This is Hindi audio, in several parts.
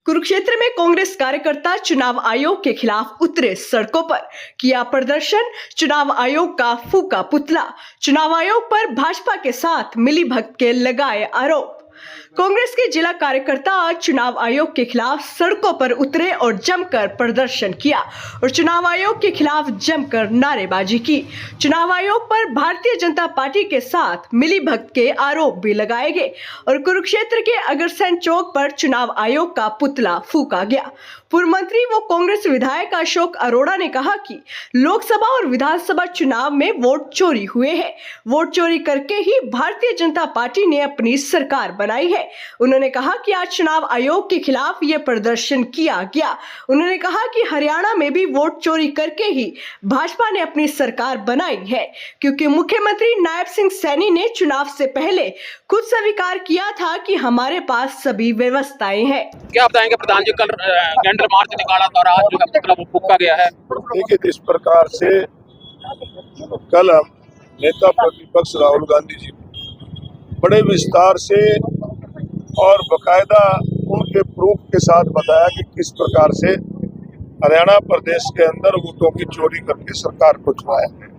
कुरुक्षेत्र में कांग्रेस कार्यकर्ता चुनाव आयोग के खिलाफ उतरे सड़कों पर, किया प्रदर्शन। चुनाव आयोग का फूका पुतला। चुनाव आयोग पर भाजपा के साथ मिलीभगत के लगाए आरोप। कांग्रेस के जिला कार्यकर्ता आज चुनाव आयोग के खिलाफ सड़कों पर उतरे और जमकर प्रदर्शन किया और चुनाव आयोग के खिलाफ जमकर नारेबाजी की। चुनाव आयोग पर भारतीय जनता पार्टी के साथ मिलीभगत के आरोप भी लगाए गए और कुरुक्षेत्र के अग्रसेन चौक पर चुनाव आयोग का पुतला फूका गया। पूर्व मंत्री व कांग्रेस विधायक अशोक अरोड़ा ने कहा कि लोकसभा और विधानसभा चुनाव में वोट चोरी हुए हैं। वोट चोरी करके ही भारतीय जनता पार्टी ने अपनी सरकार बनाई है। उन्होंने कहा कि आज चुनाव आयोग के खिलाफ ये प्रदर्शन किया गया। उन्होंने कहा कि हरियाणा में भी वोट चोरी करके ही भाजपा ने अपनी सरकार बनाई है, क्योंकि मुख्यमंत्री नायब सिंह सैनी ने चुनाव से पहले खुद स्वीकार किया था कि हमारे पास सभी व्यवस्थाएं हैं। क्या बताएंगे प्रधान जी, कल कैंडल मार्च निकाला था और आज जो है पुतला फूका गया है। देखिए, जिस प्रकार से कल हम नेता प्रतिपक्ष राहुल गांधी जी बड़े विस्तार से और बकायदा उनके प्रूफ के साथ बताया कि किस प्रकार से हरियाणा प्रदेश के अंदर वोटों की चोरी करके सरकार को चुनाया है।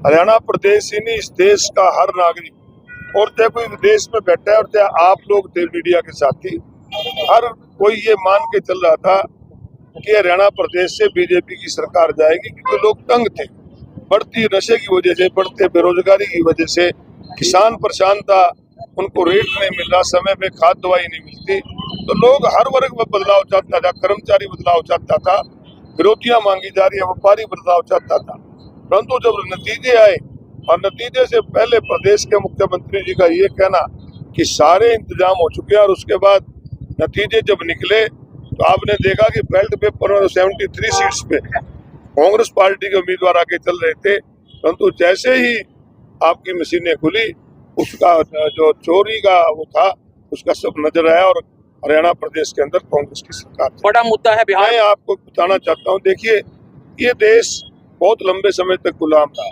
हरियाणा प्रदेश ही नहीं, इस देश का हर नागरिक, और चाहे कोई विदेश में बैठा है और चाहे आप लोग थे मीडिया के साथी, हर कोई ये मान के चल रहा था कि हरियाणा प्रदेश से बीजेपी की सरकार जाएगी, क्योंकि लोग तंग थे। बढ़ती नशे की वजह से, बढ़ते बेरोजगारी की वजह से किसान परेशान था, उनको रेट नहीं मिल रहा, समय पे खाद दवाई नहीं मिलती, तो लोग हर वर्ग में बदलाव चाहता था। कर्मचारी बदलाव चाहता था, विरोधियां मांगी जा रही है, व्यापारी बदलाव चाहता था। परंतु जब नतीजे आए, और नतीजे से पहले प्रदेश के मुख्यमंत्री जी का ये कहना कि सारे इंतजाम हो चुके हैं, और उसके बाद नतीजे जब निकले तो आपने देखा कि बेल्ट पेपर में 73 सीट्स पे कांग्रेस पार्टी के उम्मीदवार आके चल रहे थे, परंतु जैसे ही आपकी मशीनें खुली, उसका जो चोरी का वो था उसका सब नजर आया और हरियाणा प्रदेश के अंदर कांग्रेस की सरकार। बड़ा मुद्दा है बिहार। मैं आपको बताना चाहता हूँ, देखिए, ये देश बहुत लंबे समय तक गुलाम था।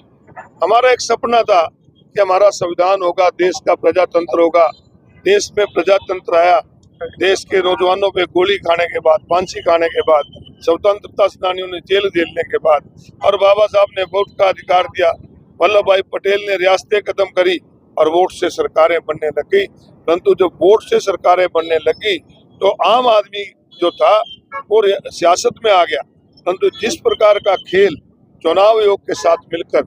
हमारा एक सपना था कि हमारा संविधान होगा, देश का प्रजातंत्र होगा। देश में प्रजातंत्र आया। देश के नौजवानों पे गोली खाने के बाद, फांसी खाने के बाद, स्वतंत्रता सेनानियों ने जेल झेलने के बाद, और बाबा साहब ने वोट का अधिकार दिया, वल्लभ भाई पटेल ने रियासतें खत्म करी और वोट से सरकारें बनने लगी। परंतु जब वोट से सरकारें बनने लगी तो आम आदमी जो था वो सियासत में आ गया। परंतु जिस प्रकार का खेल चुनाव आयोग के साथ मिलकर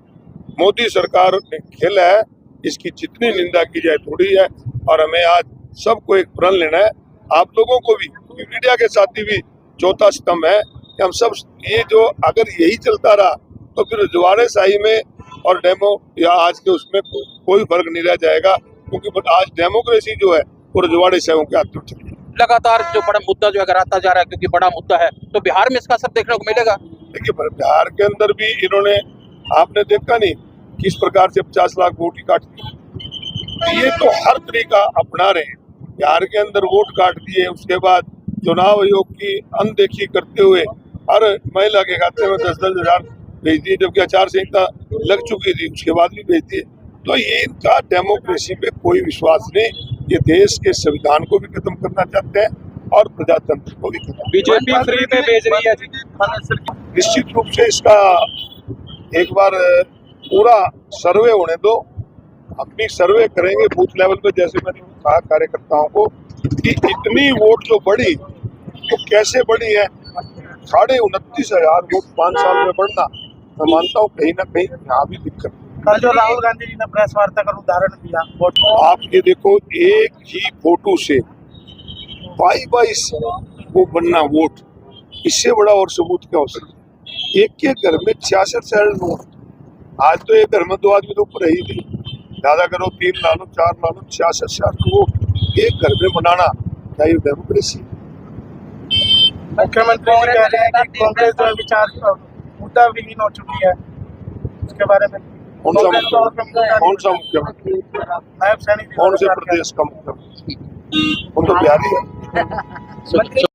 मोदी सरकार ने खेला है, इसकी जितनी निंदा की जाए थोड़ी है। और हमें आज सबको एक प्रण लेना है, आप लोगों को भी, मीडिया के साथी भी चौथा स्तंभ है कि हम सब ये जो अगर यही चलता रहा तो फिर रजवाड़े शाही में और डेमो या आज के उसमें कोई फर्क नहीं रह जाएगा, क्योंकि आज डेमोक्रेसी जो है वो रजवाड़े शाहियों के हाथ में चल रही है। लगातार जो बड़ा मुद्दा जो अगर आता जा रहा है, क्योंकि बड़ा मुद्दा है, तो बिहार में इसका असर देखने को मिलेगा। देखिए, बिहार के अंदर भी इन्होंने, आपने देखा नहीं किस प्रकार से 50 लाख वोट ही काट दिए। ये तो हर तरीका अपना रहे हैं। बिहार के अंदर वोट काट दिए, उसके बाद चुनाव आयोग की अनदेखी करते हुए हर महिला के खाते में 10-10 हजार भेज दिए, जबकि आचार संहिता लग चुकी थी, उसके बाद भी भेज दिए। तो ये इनका डेमोक्रेसी पे कोई विश्वास नहीं। ये देश के संविधान को भी खत्म करना चाहते हैं और प्रजातंत्र को भी खत्म। बीजेपी फ्री में भेज रही है। निश्चित रूप से इसका एक बार पूरा सर्वे होने दो, अपनी सर्वे करेंगे बूथ लेवल पे। जैसे मैंने कहा कार्यकर्ताओं को कि इतनी वोट जो बढ़ी तो कैसे बढ़ी है, 29,500 वोट 5 साल में बढ़ना, मैं मानता हूँ कहीं ना कहीं यहाँ भी दिक्कत। कल जो राहुल गांधी जी ने प्रेस वार्ता कर उदाहरण दिया, आप ये देखो, एक ही फोटो से 22 वो बनना वोट, इससे बड़ा और सबूत क्या हो सकता है। एक के घर में 66 वोट, आज तो एक घर में 2 आदमी तो ऊपर ही नहीं, ज्यादा करो 3 ला लो, 4 ला लो, 66 वोट एक घर में बनाना, क्या ये डेमोक्रेसी? मुख्यमंत्री जी कह रहे हैं कि कांग्रेस जो विचार मुद्दा विहीन हो चुकी है, उसके बारे में कौन सा मुख्यमंत्री, नायब सैनी कौन से प्रदेश का मुख्यमंत्री? वो तो बिहारी है।